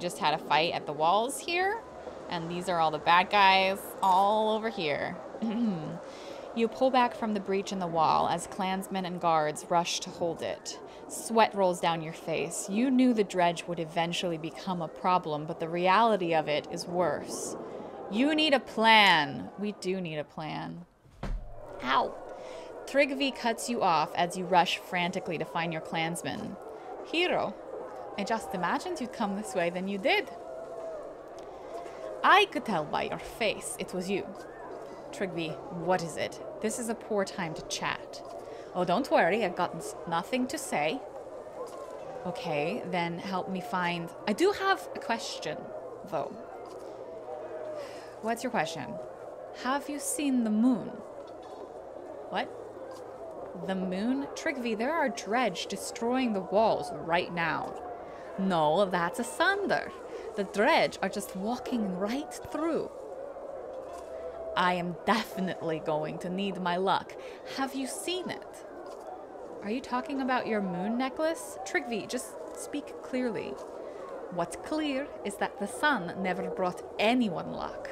just had a fight at the walls here. And these are all the bad guys all over here. You pull back from the breach in the wall as clansmen and guards rush to hold it. Sweat rolls down your face. You knew the dredge would eventually become a problem, but the reality of it is worse. You need a plan. We do need a plan. Ow. Tryggvi cuts you off as you rush frantically to find your clansmen. Hero, I just imagined you'd come this way, then you did. I could tell by your face it was you. Tryggvi, what is it? This is a poor time to chat. Oh, don't worry, I've got nothing to say. Okay, then help me find... I do have a question, though. What's your question? Have you seen the moon? What? The moon? Tryggvi, there are dredge destroying the walls right now. No, that's a sunder. The dredge are just walking right through. I am definitely going to need my luck. Have you seen it? Are you talking about your moon necklace? Tryggvi, just speak clearly. What's clear is that the sun never brought anyone luck.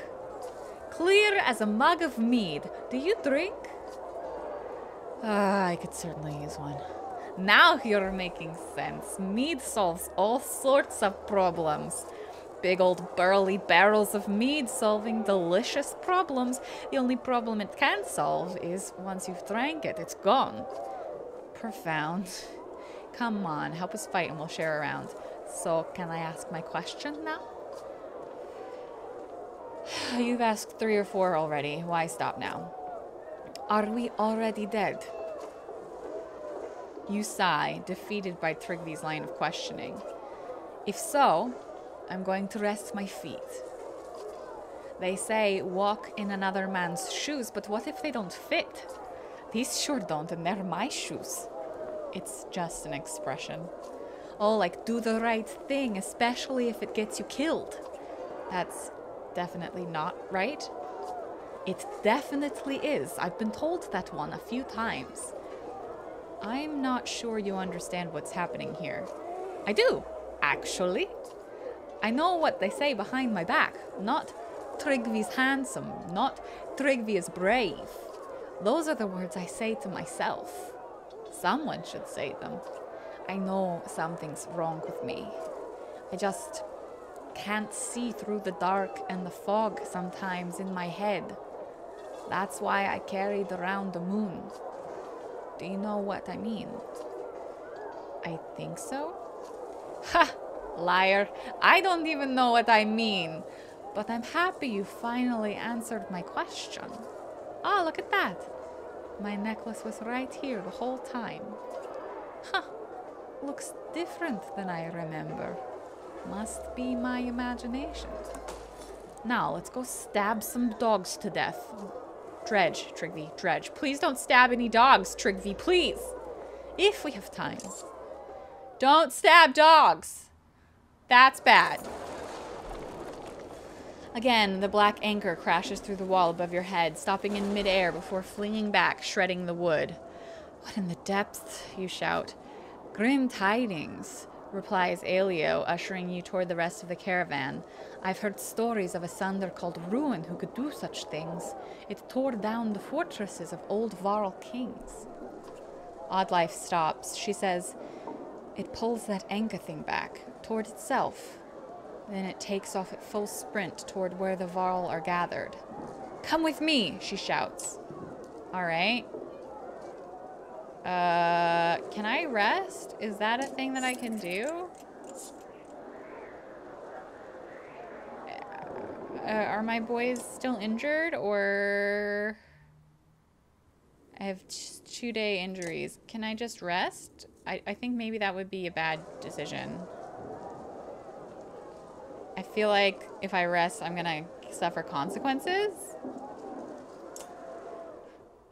Clear as a mug of mead. Do you drink? I could certainly use one. Now you're making sense. Mead solves all sorts of problems. Big old burly barrels of mead solving delicious problems. The only problem it can solve is once you've drank it, it's gone. Profound. Come on, help us fight and we'll share around. So, can I ask my question now? You've asked 3 or 4 already. Why stop now? Are we already dead? You sigh, defeated by Tryggvi's line of questioning. If so, I'm going to rest my feet. They say walk in another man's shoes, but what if they don't fit? These sure don't, and they're my shoes. It's just an expression. Oh, like do the right thing, especially if it gets you killed. That's definitely not right. It definitely is. I've been told that one a few times. I'm not sure you understand what's happening here. I do, actually. I know what they say behind my back. Not Tryggvi's handsome, not Tryggvi is brave. Those are the words I say to myself. Someone should say them. I know something's wrong with me. I just can't see through the dark and the fog sometimes in my head. That's why I carried around the moon. Do you know what I mean? I think so. Ha! Liar. I don't even know what I mean. But I'm happy you finally answered my question. Oh, look at that. My necklace was right here the whole time. Huh. Looks different than I remember. Must be my imagination. Now, let's go stab some dogs to death. Dredge, Tryggvi, dredge. Please don't stab any dogs, Tryggvi, please. If we have time. Don't stab dogs. That's bad. Again, the black anchor crashes through the wall above your head, stopping in midair before flinging back, shredding the wood. What in the depths? You shout. Grim tidings, replies Aelio, ushering you toward the rest of the caravan. I've heard stories of a sunder called Ruin who could do such things. It tore down the fortresses of old Varl kings. Oddlife stops. She says, it pulls that anchor thing back, toward itself. Then it takes off at full sprint toward where the Varl are gathered. Come with me, she shouts. Alright. Can I rest? Is that a thing that I can do? Are my boys still injured, or... I have 2-day injuries. Can I just rest? I think maybe that would be a bad decision. I feel like if I rest, I'm gonna suffer consequences.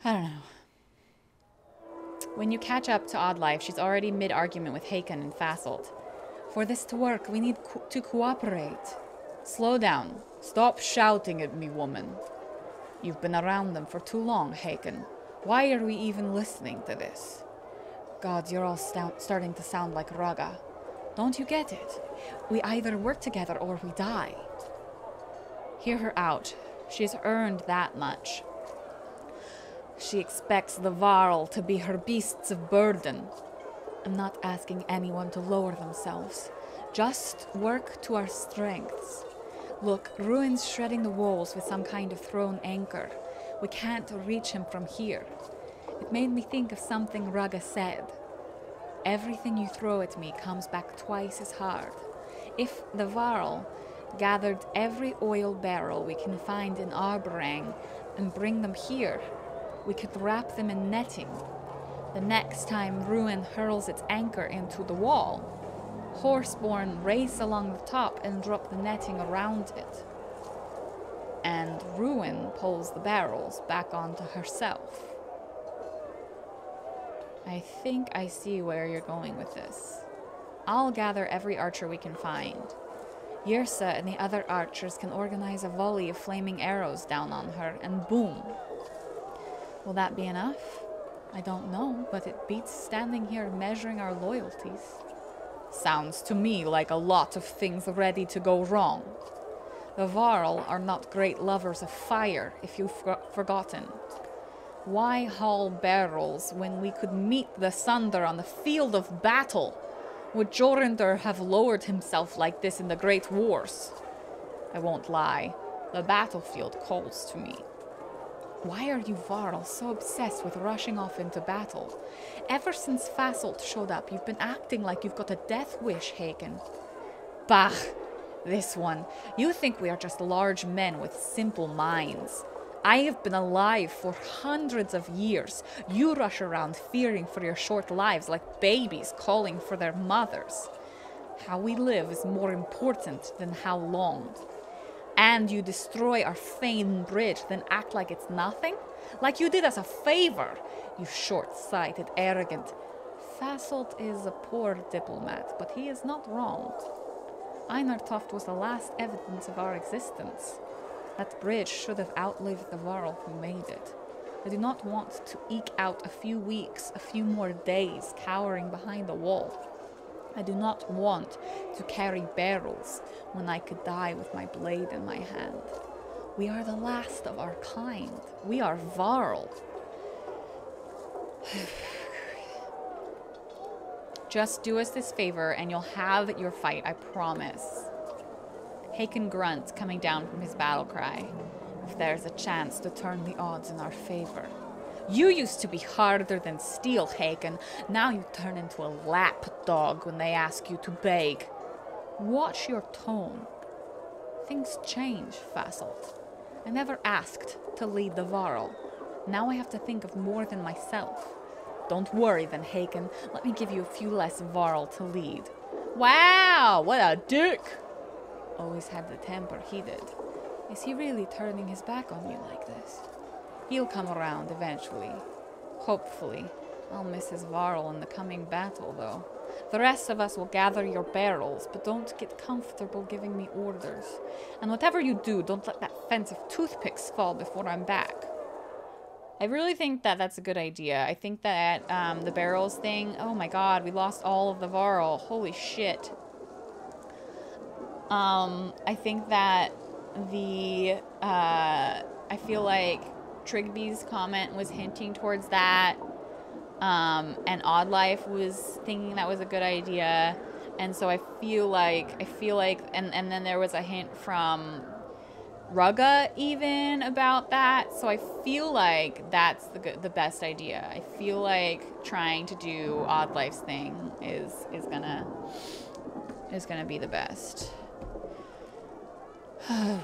I don't know. When you catch up to Oddlife, she's already mid-argument with Haken and Fasselt. For this to work, we need to cooperate. Slow down. Stop shouting at me, woman. You've been around them for too long, Haken. Why are we even listening to this? Gods, you're all starting to sound like Raga. Don't you get it? We either work together or we die. Hear her out. She's earned that much. She expects the Varl to be her beasts of burden. I'm not asking anyone to lower themselves. Just work to our strengths. Look, Ruin's shredding the walls with some kind of thrown anchor. We can't reach him from here. It made me think of something Raga said. Everything you throw at me comes back twice as hard. If the Varl gathered every oil barrel we can find in Arborang and bring them here, we could wrap them in netting. The next time Ruin hurls its anchor into the wall, Horseborn race along the top and drop the netting around it. And Ruin pulls the barrels back onto herself. I think I see where you're going with this. I'll gather every archer we can find. Yrsa and the other archers can organize a volley of flaming arrows down on her, and boom. Will that be enough? I don't know, but it beats standing here measuring our loyalties. Sounds to me like a lot of things ready to go wrong. The Varl are not great lovers of fire, if you've forgotten. Why haul barrels when we could meet the Sunder on the field of battle? Would Jorindr have lowered himself like this in the Great Wars? I won't lie, the battlefield calls to me. Why are you Varl so obsessed with rushing off into battle? Ever since Fasolt showed up, you've been acting like you've got a death wish, Hagen. Bah! This one. You think we are just large men with simple minds. I have been alive for hundreds of years. You rush around fearing for your short lives like babies calling for their mothers. How we live is more important than how long. And you destroy our Fane bridge, then act like it's nothing? Like you did us a favor, you short-sighted, arrogant. Fasolt is a poor diplomat, but he is not wronged. Einar Toft was the last evidence of our existence. That bridge should have outlived the Varl who made it. I do not want to eke out a few weeks, a few more days, cowering behind a wall. I do not want to carry barrels when I could die with my blade in my hand. We are the last of our kind. We are Varl. Just do us this favor and you'll have your fight, I promise. Haken grunts coming down from his battle cry. If there's a chance to turn the odds in our favor. You used to be harder than steel, Haken. Now you turn into a lapdog when they ask you to beg. Watch your tone. Things change, Fasolt. I never asked to lead the Varl. Now I have to think of more than myself. Don't worry then, Haken. Let me give you a few less Varl to lead. Wow, what a dick! Always had the temper he did. Is he really turning his back on you like this? He'll come around eventually. Hopefully. I'll miss his Varl in the coming battle, though. The rest of us will gather your barrels, but don't get comfortable giving me orders. And whatever you do, don't let that fence of toothpicks fall before I'm back. I really think that that's a good idea. I think that the barrels thing... Oh my god, we lost all of the Varl. Holy shit. I think that the... I feel like Trigby's comment was hinting towards that. And Oddlife was thinking that was a good idea. And so I feel like, and then there was a hint from Rugga even about that. So I feel like that's the best idea. I feel like trying to do Oddlife's thing is gonna be the best. Can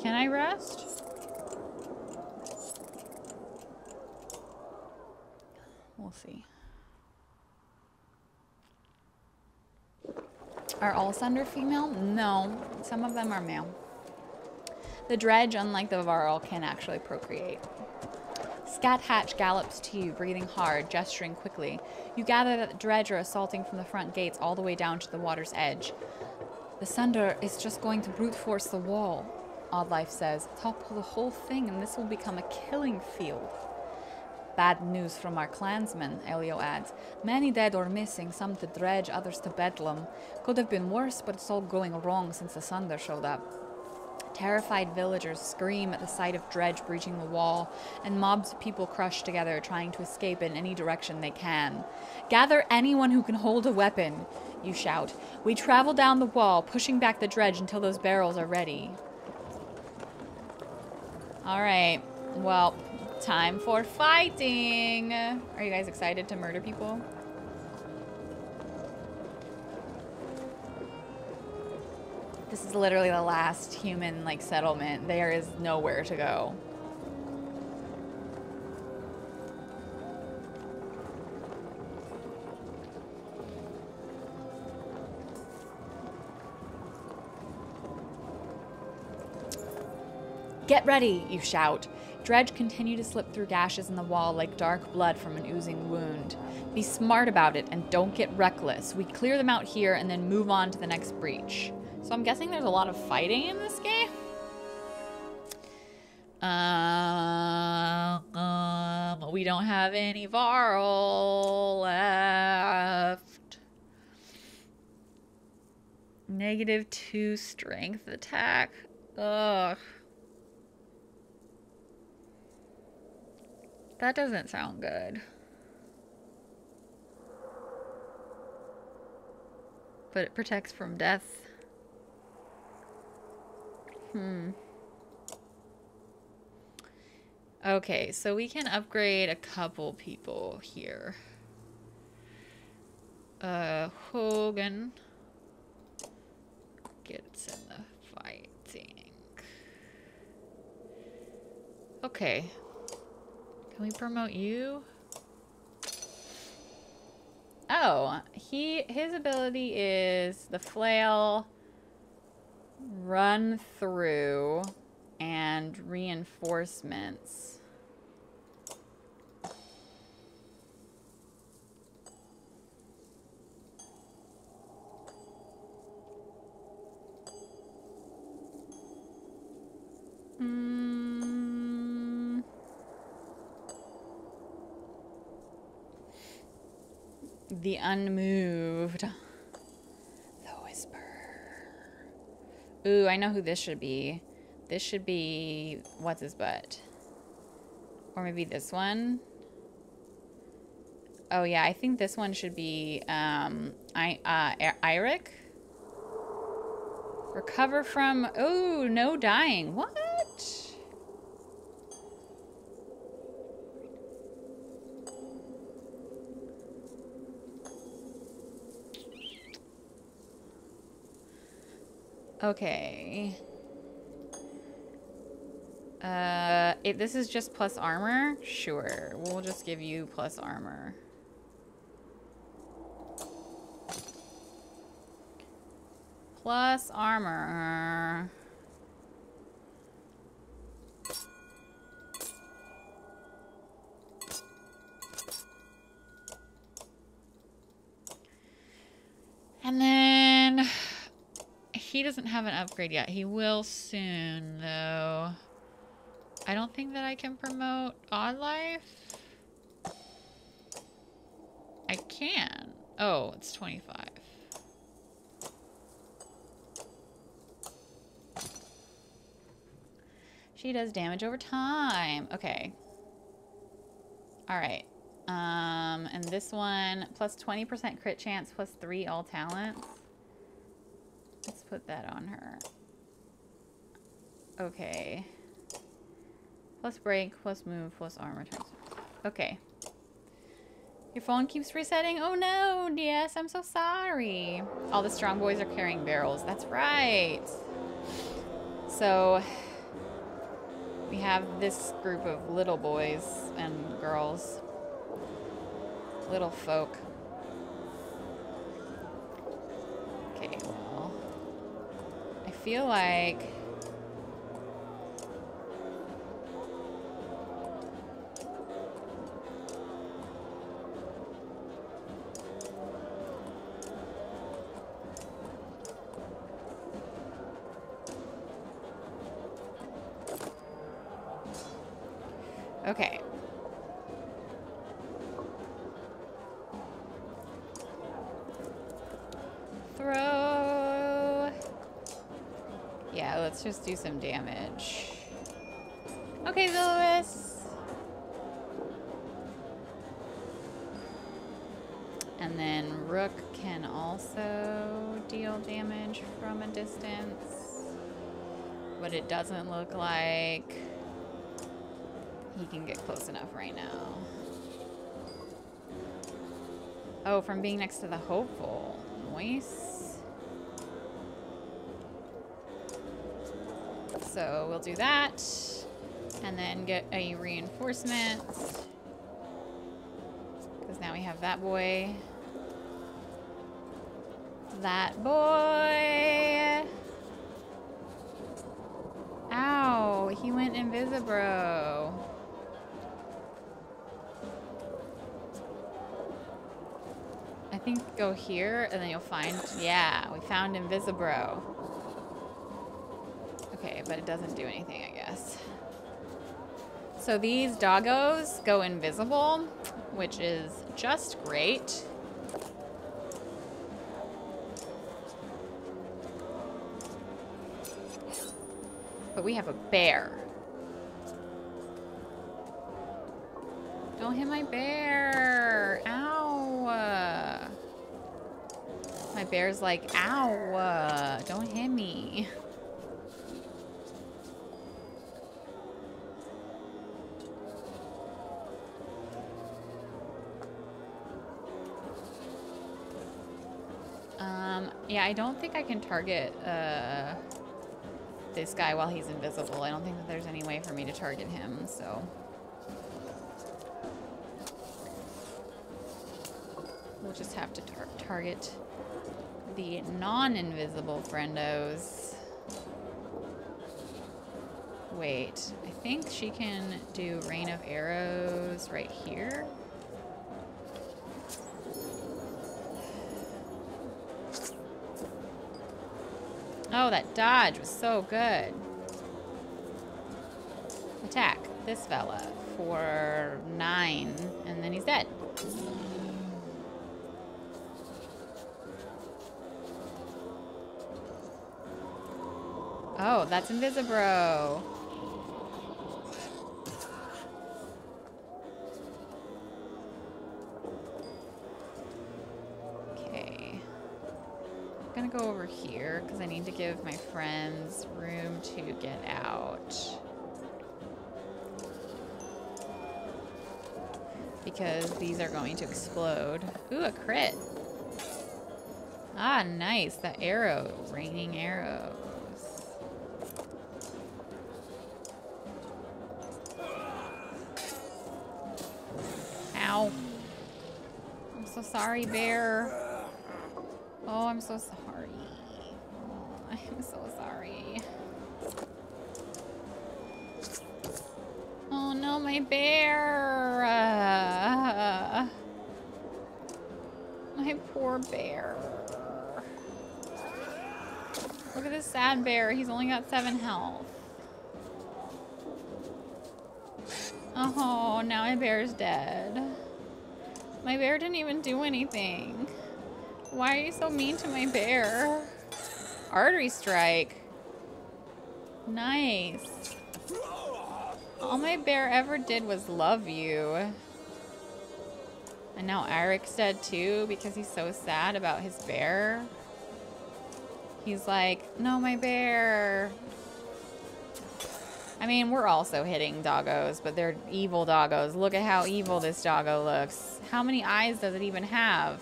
I rest? We'll see. Are all Sunder female? No. Some of them are male. The dredge, unlike the Varl, can actually procreate. Scat Hatch gallops to you, breathing hard, gesturing quickly. You gather that the dredge are assaulting from the front gates all the way down to the water's edge. The Sunder is just going to brute force the wall, Oddlife says. Topple the whole thing and this will become a killing field. Bad news from our clansmen, Elio adds. Many dead or missing, some to dredge, others to bedlam. Could have been worse, but it's all going wrong since the Sunder showed up. Terrified villagers scream at the sight of dredge breaching the wall, and mobs of people crush together, trying to escape in any direction they can. Gather anyone who can hold a weapon, you shout. We travel down the wall, pushing back the dredge until those barrels are ready. Alright, well, time for fighting! Are you guys excited to murder people? This is literally the last human, like, settlement. There is nowhere to go. Get ready, you shout. Dredge continue to slip through gashes in the wall like dark blood from an oozing wound. Be smart about it and don't get reckless. We clear them out here and then move on to the next breach. So I'm guessing there's a lot of fighting in this game. We don't have any Varl left. -2 strength attack. Ugh. That doesn't sound good. But it protects from death. Okay, so we can upgrade a couple people here. Hogan gets in the fighting. Okay. Can we promote you? Oh, his ability is the flail, run through, and reinforcements. The unmoved. The whisper. Ooh, I know who this should be. This should be what's his butt? Or maybe this one. Oh yeah, I think this one should be Eirik. Recover from oh, no dying. What? Okay. If this is just plus armor, sure. We'll just give you plus armor. Plus armor. And then he doesn't have an upgrade yet. He will soon, though. I don't think that I can promote Odd Life. I can. Oh, it's 25. She does damage over time. Okay. All right. And this one, plus 20% crit chance, plus 3 all talents. Let's put that on her. Okay. Plus break, plus move, plus armor. Okay. Your phone keeps resetting? Oh no, DS, I'm so sorry. All the strong boys are carrying barrels. That's right. So, we have this group of little boys and girls. Little folk. Okay, well, I feel like okay. just do some damage. Okay, Zilowis. And then Rook can also deal damage from a distance. But it doesn't look like he can get close enough right now. Oh, from being next to the hopeful. Nice. So we'll do that. And then get a reinforcement. Because now we have that boy. That boy. Ow, he went invisibro. I think go here and then you'll find, yeah, we found invisibro. Okay, but it doesn't do anything, I guess. So these doggos go invisible, which is just great. But we have a bear. Don't hit my bear. Ow. My bear's like, ow. Don't hit me. Yeah, I don't think I can target this guy while he's invisible. I don't think that there's any way for me to target him, so. We'll just have to target the non-invisible friendos. Wait, I think she can do rain of arrows right here. Oh, that dodge was so good. Attack this fella for 9, and then he's dead. Oh, that's invisibro. I'm gonna go over here because I need to give my friends room to get out. Because these are going to explode. Ooh, a crit. Ah, nice. The arrow. Raining arrows. Ow. I'm so sorry, bear. Oh, I'm so sorry. Oh, I'm so sorry. Oh no, my bear. My poor bear. Look at this sad bear. He's only got 7 health. Oh, now my bear's dead. My bear didn't even do anything. Why are you so mean to my bear? Artery strike. Nice. All my bear ever did was love you. And now Eric's dead too because he's so sad about his bear. He's like, no, my bear. I mean, we're also hitting doggos, but they're evil doggos. Look at how evil this doggo looks. How many eyes does it even have?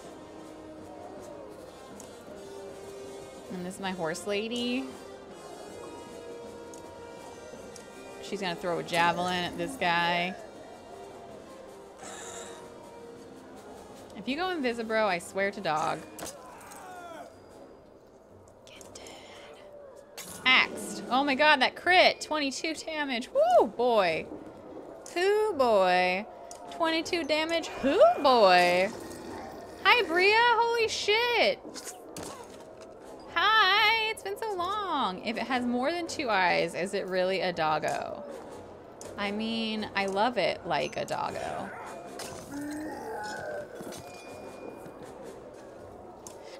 And this is my horse lady. She's gonna throw a javelin at this guy. If you go invisibro, I swear to dog. Get dead. Axed. Oh my god, that crit! 22 damage. Woo, boy. Hoo, boy. 22 damage. Hoo, boy. Hi, Bria. Holy shit. Hi, it's been so long. If it has more than 2 eyes, is it really a doggo? I mean, I love it like a doggo.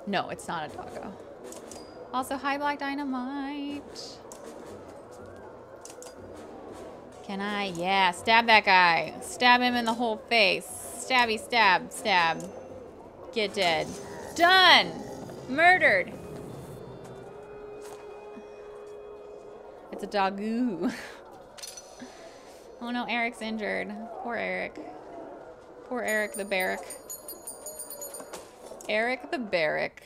No, it's not a doggo. Also, hi, Black Dynamite. Can I? Yeah, stab that guy. Stab him in the whole face. Stabby stab, stab. Get dead. Done! Murdered! It's a doggo. Oh no, Eric's injured. Poor Eric. Poor Eric the Barrack. Eric the Barrack.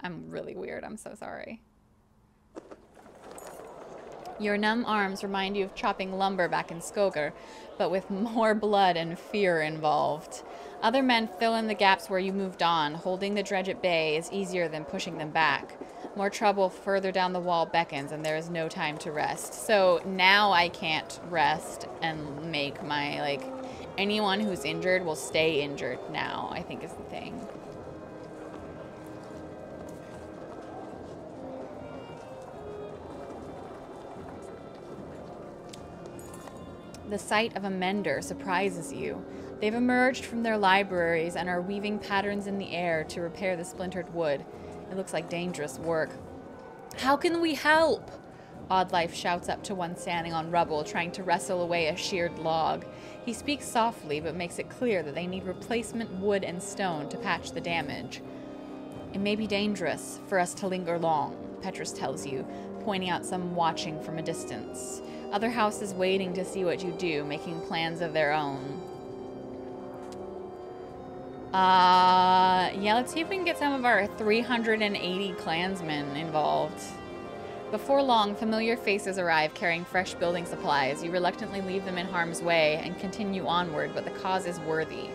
I'm really weird. I'm so sorry. Your numb arms remind you of chopping lumber back in Skogar, but with more blood and fear involved. Other men fill in the gaps where you moved on. Holding the dredge at bay is easier than pushing them back. More trouble further down the wall beckons, and there is no time to rest. So now I can't rest and make my, like, anyone who's injured will stay injured now, I think is the thing. The sight of a mender surprises you. They've emerged from their libraries and are weaving patterns in the air to repair the splintered wood. It looks like dangerous work. How can we help? Oddlife shouts up to one standing on rubble, trying to wrestle away a sheared log. He speaks softly, but makes it clear that they need replacement wood and stone to patch the damage. It may be dangerous for us to linger long, Petrus tells you, pointing out some watching from a distance. Other houses waiting to see what you do, making plans of their own. Yeah, let's see if we can get some of our 380 clansmen involved. Before long, familiar faces arrive carrying fresh building supplies. You reluctantly leave them in harm's way and continue onward, but the cause is worthy.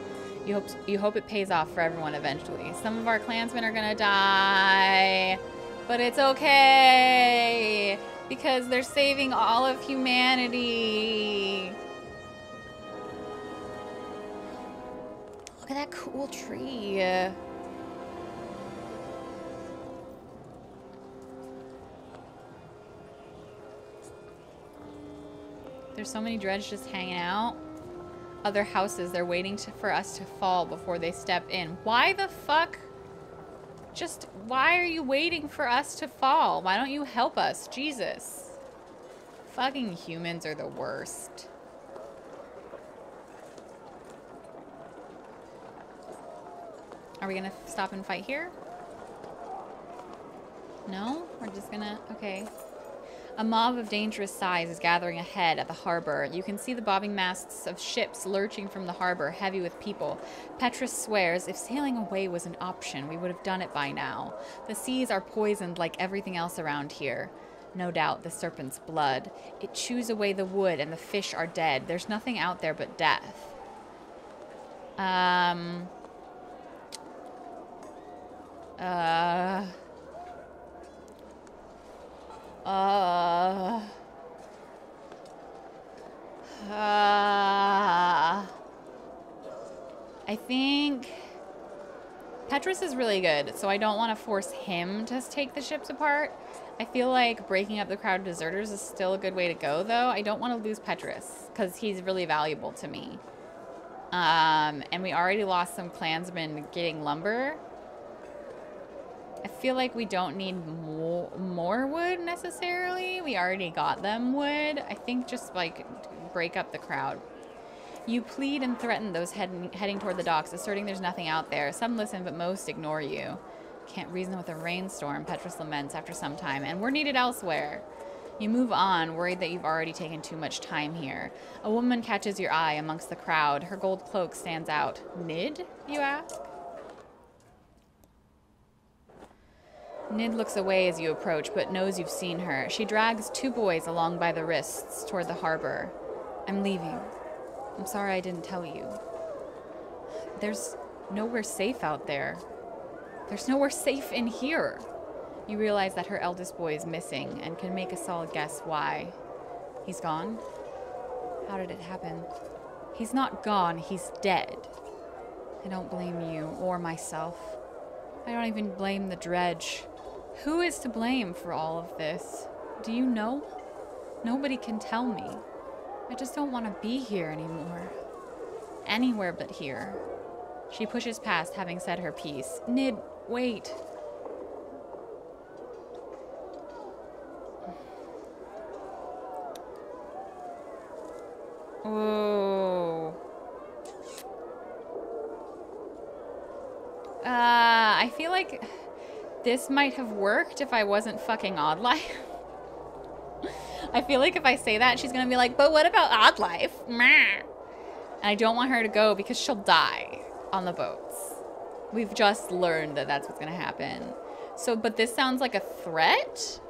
You hope it pays off for everyone eventually. Some of our clansmen are gonna die, but it's okay because they're saving all of humanity. Look at that cool tree. There's so many dredge just hanging out. Other houses, they're waiting for us to fall before they step in. Why the fuck? Just, why are you waiting for us to fall? Why don't you help us? Jesus. Fucking humans are the worst. Are we gonna stop and fight here? No? We're just gonna... Okay. A mob of dangerous size is gathering ahead at the harbor. You can see the bobbing masts of ships lurching from the harbor, heavy with people. Petrus swears if sailing away was an option, we would have done it by now. The seas are poisoned like everything else around here. No doubt the serpent's blood. It chews away the wood and the fish are dead. There's nothing out there but death. I think Petrus is really good, so I don't want to force him to take the ships apart. I feel like breaking up the crowd of deserters is still a good way to go, though. I don't want to lose Petrus, because he's really valuable to me. And we already lost some clansmen getting lumber. I feel like we don't need more wood, necessarily. We already got them wood. I think just, like, break up the crowd. You plead and threaten those heading toward the docks, asserting there's nothing out there. Some listen, but most ignore you. Can't reason with a rainstorm, Petrus laments after some time, and we're needed elsewhere. You move on, worried that you've already taken too much time here. A woman catches your eye amongst the crowd. Her gold cloak stands out. Nid, you ask? Nid looks away as you approach, but knows you've seen her. She drags two boys along by the wrists toward the harbor. I'm leaving. I'm sorry I didn't tell you. There's nowhere safe out there. There's nowhere safe in here. You realize that her eldest boy is missing and can make a solid guess why. He's gone? How did it happen? He's not gone, he's dead. I don't blame you or myself. I don't even blame the dredge. Who is to blame for all of this? Do you know? Nobody can tell me. I just don't want to be here anymore. Anywhere but here. She pushes past, having said her piece. Nid, wait. Ooh. I feel like this might have worked if I wasn't fucking Odd Life. I feel like if I say that, she's gonna be like, but what about Odd Life? And I don't want her to go because she'll die on the boats. We've just learned that that's what's gonna happen. So, but this sounds like a threat?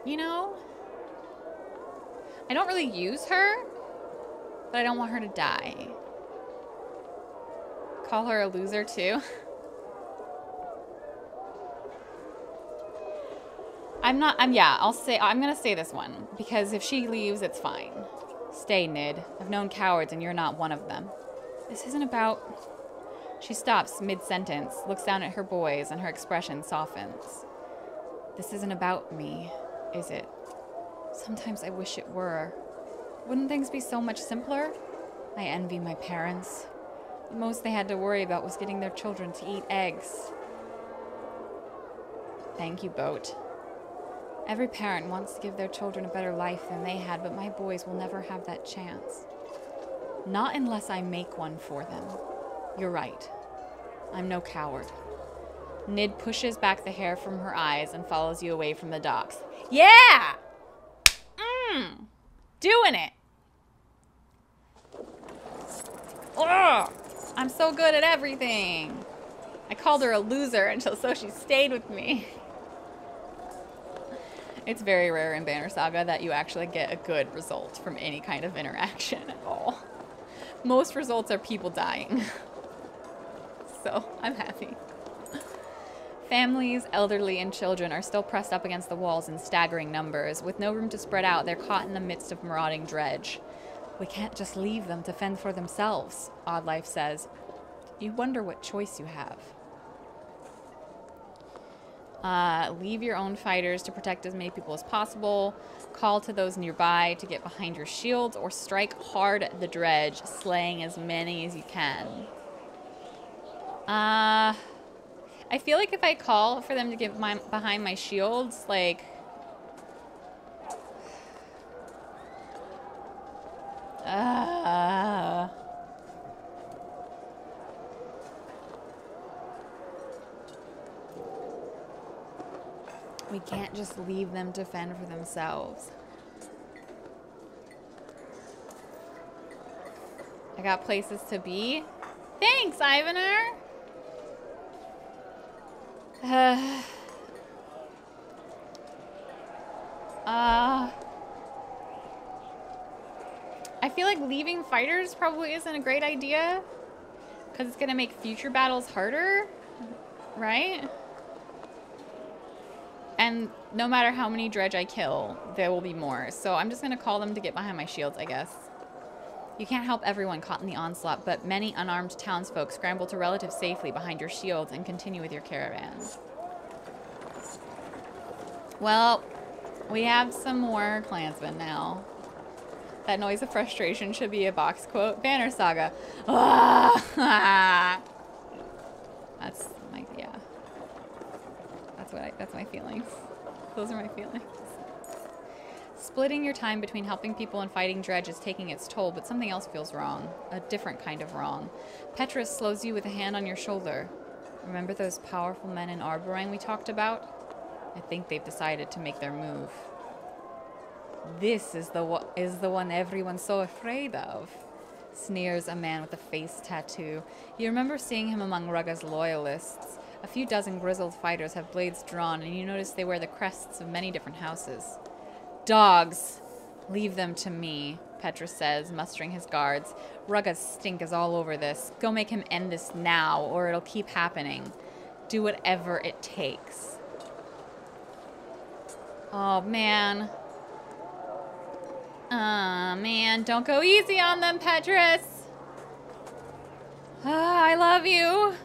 You know? I don't really use her, but I don't want her to die. Call her a loser too. I'm gonna say this one because if she leaves, it's fine. Stay, Nid. I've known cowards and you're not one of them. This isn't about... She stops mid-sentence, looks down at her boys, and her expression softens. This isn't about me, is it? Sometimes I wish it were. Wouldn't things be so much simpler? I envy my parents. The most they had to worry about was getting their children to eat eggs. Thank you, Boat. Every parent wants to give their children a better life than they had, but my boys will never have that chance. Not unless I make one for them. You're right. I'm no coward. Nid pushes back the hair from her eyes and follows you away from the docks. Yeah! Doing it! Ugh! I'm so good at everything. I called her a loser until so she stayed with me. It's very rare in Banner Saga that you actually get a good result from any kind of interaction at all. Most results are people dying. So, I'm happy. Families, elderly, and children are still pressed up against the walls in staggering numbers. With no room to spread out, they're caught in the midst of marauding dredge. We can't just leave them to fend for themselves, Odd Life says. You wonder what choice you have. Leave your own fighters to protect as many people as possible. Call to those nearby to get behind your shields or strike hard at the dredge, slaying as many as you can. I feel like if I call for them to get behind my shields, like... We can't just leave them to fend for themselves. I got places to be. Thanks, Ivaner! I feel like leaving fighters probably isn't a great idea because it's going to make future battles harder, right? And no matter how many dredge I kill, there will be more. So I'm just going to call them to get behind my shields, I guess. You can't help everyone caught in the onslaught, but many unarmed townsfolk scramble to relative safely behind your shields and continue with your caravans. Well, we have some more clansmen now. That noise of frustration should be a box quote. Banner Saga. Ah! That's my, yeah. That's my feelings. Those are my feelings. Splitting your time between helping people and fighting dredge is taking its toll, but something else feels wrong. A different kind of wrong. Petrus slows you with a hand on your shoulder. Remember those powerful men in Arborang we talked about? I think they've decided to make their move. This is the one everyone's so afraid of, sneers a man with a face tattoo. You remember seeing him among Rugga's loyalists. A few dozen grizzled fighters have blades drawn, and you notice they wear the crests of many different houses. Dogs! Leave them to me, Petrus says, mustering his guards. Rugga's stink is all over this. Go make him end this now, or it'll keep happening. Do whatever it takes. Oh, man. Man, don't go easy on them, Petrus. I love you.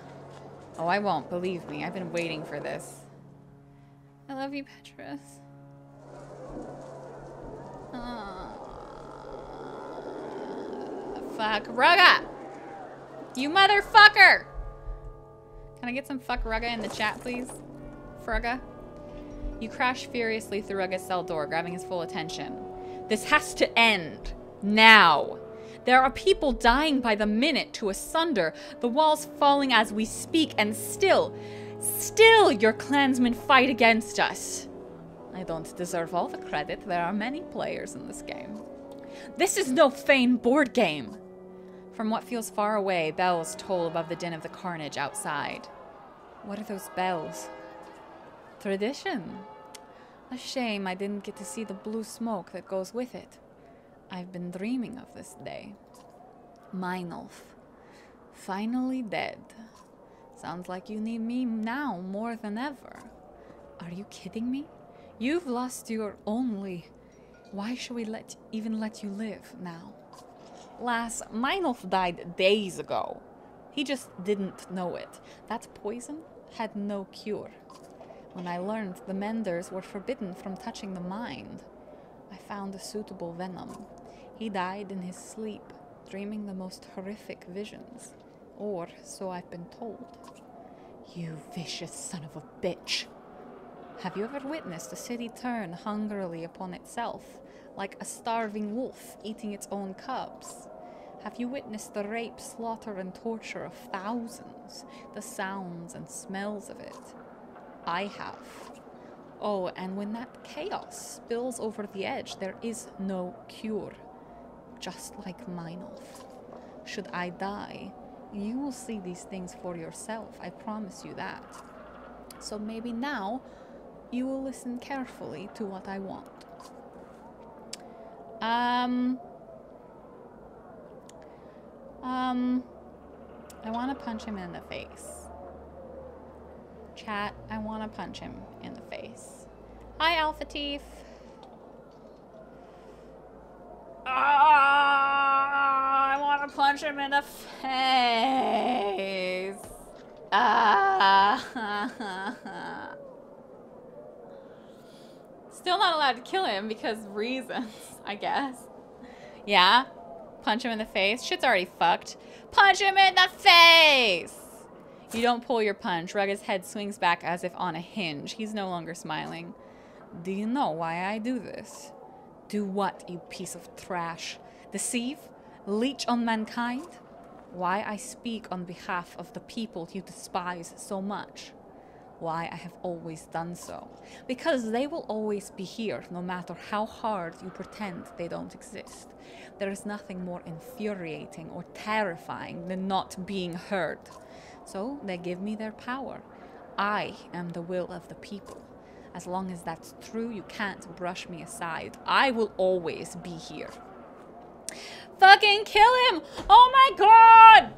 Oh, I won't, believe me. I've been waiting for this. I love you, Petrus. Fuck Rugga! You motherfucker! Can I get some fuck Rugga in the chat, please? Frugga? You crash furiously through Rugga's cell door, grabbing his full attention. This has to end. Now. There are people dying by the minute to asunder, the walls falling as we speak, and still your clansmen fight against us. I don't deserve all the credit. There are many players in this game. This is no Fane board game. From what feels far away, bells toll above the din of the carnage outside. What are those bells? Tradition. A shame I didn't get to see the blue smoke that goes with it. I've been dreaming of this day. Meinolf. Finally dead. Sounds like you need me now more than ever. Are you kidding me? You've lost your only. Why should we even let you live now? Lass, Meinolf died days ago. He just didn't know it. That poison had no cure. When I learned the menders were forbidden from touching the mind, I found a suitable venom. He died in his sleep, dreaming the most horrific visions. Or so I've been told. You vicious son of a bitch. Have you ever witnessed a city turn hungrily upon itself, like a starving wolf eating its own cubs? Have you witnessed the rape, slaughter, and torture of thousands, the sounds and smells of it? I have. Oh, and when that chaos spills over the edge, there is no cure. Just like Meinolf. Should I die, you will see these things for yourself. I promise you that. So maybe now, you will listen carefully to what I want. I want to punch him in the face. Chat, I want to punch him in the face. Hi, Alpha Teef. I want to punch him in the face. Still not allowed to kill him because reasons, I guess. Yeah? Punch him in the face? Shit's already fucked. Punch him in the face! You don't pull your punch. Rugga's head swings back as if on a hinge. He's no longer smiling. Do you know why I do this? Do what, you piece of trash? Deceive? Leech on mankind? Why I speak on behalf of the people you despise so much. Why I have always done so. Because they will always be here, no matter how hard you pretend they don't exist. There is nothing more infuriating or terrifying than not being heard. So they give me their power. I am the will of the people. As long as that's true, you can't brush me aside. I will always be here. Fucking kill him! Oh my god!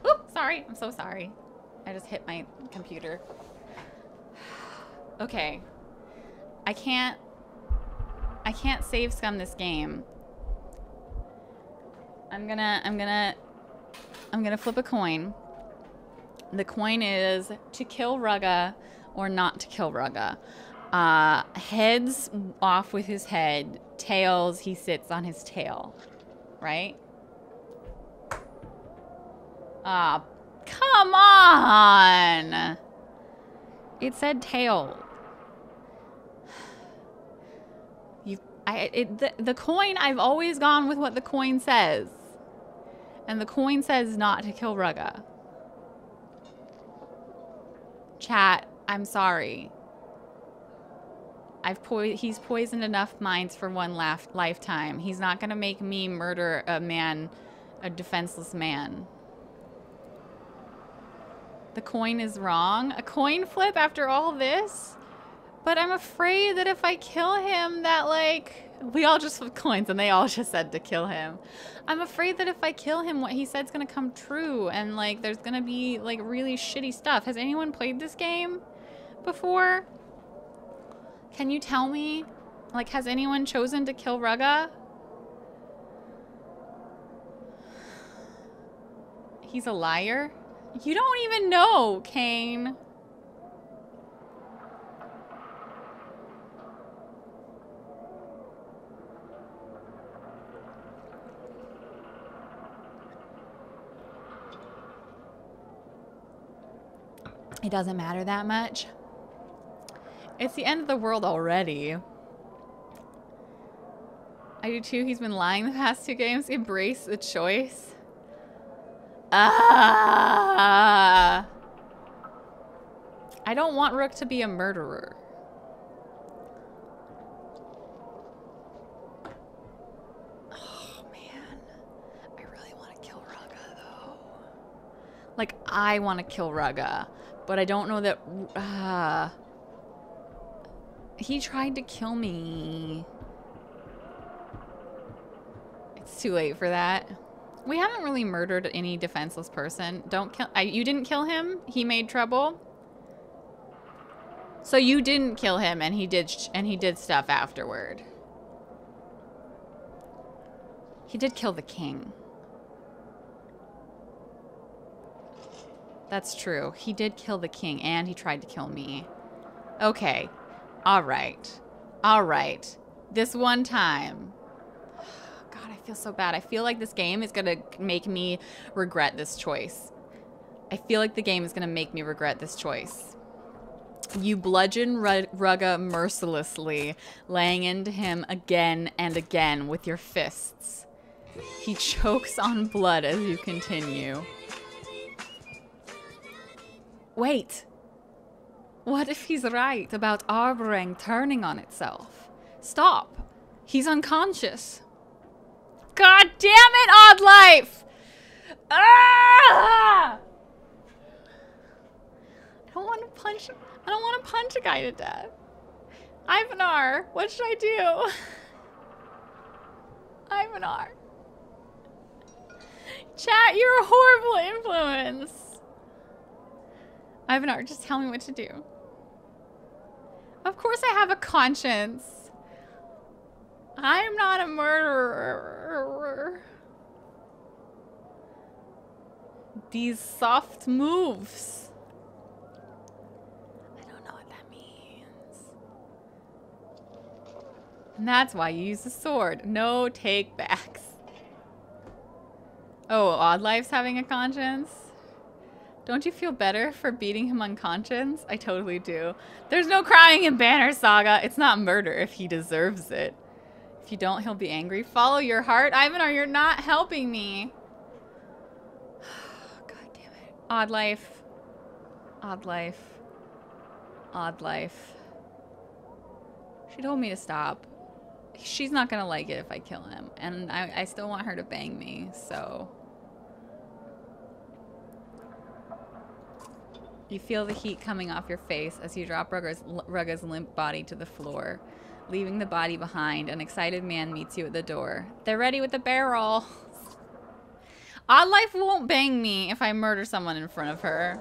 Oops, sorry. I'm so sorry. I just hit my computer. Okay. I can't save scum this game. I'm gonna flip a coin. The coin is to kill Rugga or not to kill Rugga. Heads off with his head. Tails, he sits on his tail. Right? Come on! It said tail. The coin, I've always gone with what the coin says. And the coin says not to kill Rugga. Chat, I'm sorry. He's poisoned enough minds for one lifetime. He's not gonna make me murder a man, a defenseless man. The coin is wrong. A coin flip after all this? But I'm afraid that if I kill him, that, like... We all just flipped coins and they all just said to kill him. I'm afraid that if I kill him, what he said's gonna come true. And, like, there's gonna be, like, really shitty stuff. Has anyone played this game before? Can you tell me? Like, has anyone chosen to kill Rugga? He's a liar? You don't even know, Kane. It doesn't matter that much. It's the end of the world already. I do too. He's been lying the past 2 games. Embrace the choice. Ah! I don't want Rook to be a murderer. Oh, man. I really want to kill Rugga, though. Like, I want to kill Rugga. But I don't know that... he tried to kill me. It's too late for that. We haven't really murdered any defenseless person. Don't kill... you didn't kill him? He made trouble? So you didn't kill him and he did stuff afterward. He did kill the king. That's true. He did kill the king and he tried to kill me. Okay. All right. All right. This one time. God, I feel so bad. I feel like this game is going to make me regret this choice. I feel like the game is going to make me regret this choice. You bludgeon Rugga mercilessly, laying into him again and again with your fists. He chokes on blood as you continue. Wait. What if he's right about Arborang turning on itself? Stop. He's unconscious. God damn it, Odd Life! Ah! I don't want to punch a guy to death. Ivanar, what should I do? Ivanar. Chat, you're a horrible influence. Ivanar, just tell me what to do. Of course I have a conscience. I'm not a murderer. These soft moves. And that's why you use the sword. No take backs. Oh, Odd Life's having a conscience? Don't you feel better for beating him unconscious? I totally do. There's no crying in Banner Saga. It's not murder if he deserves it. If you don't, he'll be angry. Follow your heart. Ivanar, you're not helping me. God damn it. Odd Life. Odd Life. Odd Life. She told me to stop. She's not gonna like it if I kill him. And I still want her to bang me, so. You feel the heat coming off your face as you drop Rugga's limp body to the floor. Leaving the body behind, an excited man meets you at the door. They're ready with the barrel. Odd Life won't bang me if I murder someone in front of her.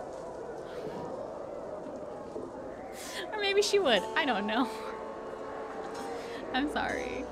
Or maybe she would. I don't know. I'm sorry.